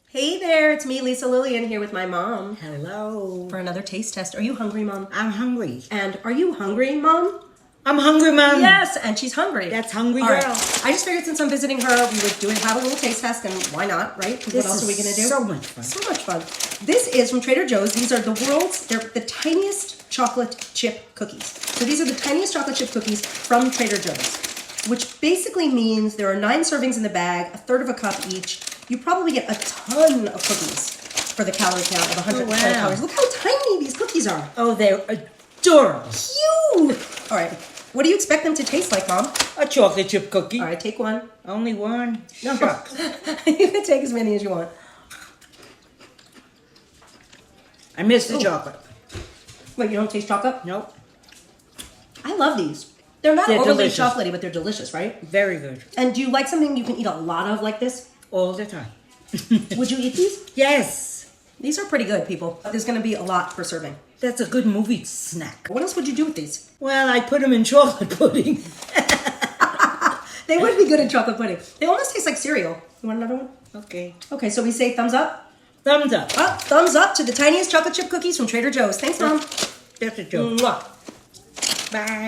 Hey there, it's me, Lisa Lillian, here with my mom Hello. for another taste test. Are you hungry, Mom? I'm hungry. And are you hungry, Mom? I'm hungry, Mom. Yes, and she's hungry. That's hungry All girl. right. I just figured since I'm visiting her, we would have a little taste test, and why not, right? 'Cause what else are we going to do? So much fun. So much fun. This is from Trader Joe's. These are they're the tiniest chocolate chip cookies. So these are the tiniest chocolate chip cookies from Trader Joe's, which basically means there are 9 servings in the bag, a third of a cup each. You probably get a ton of cookies for the calorie count of 120 calories. Look how tiny these cookies are. Oh, they're adorable. Cute. All right. What do you expect them to taste like, Mom? A chocolate chip cookie. All right, take one. Only one. No. Shucks. You can take as many as you want. I miss the chocolate. Wait, you don't taste chocolate? Nope. I love these. They're not They're overly delicious. chocolatey, but they're delicious, right? Very good. And do you like something you can eat a lot of like this? All the time. Would you eat these? Yes. These are pretty good, people. There's going to be a lot per serving. That's a good movie snack. What else would you do with these? Well, I put them in chocolate pudding. They would be good in chocolate pudding. They almost taste like cereal. You want another one? Okay. Okay, so we say thumbs up. Thumbs up. Thumbs up to the tiniest chocolate chip cookies from Trader Joe's. Thanks, Mom. That's a joke. Mwah. Bye.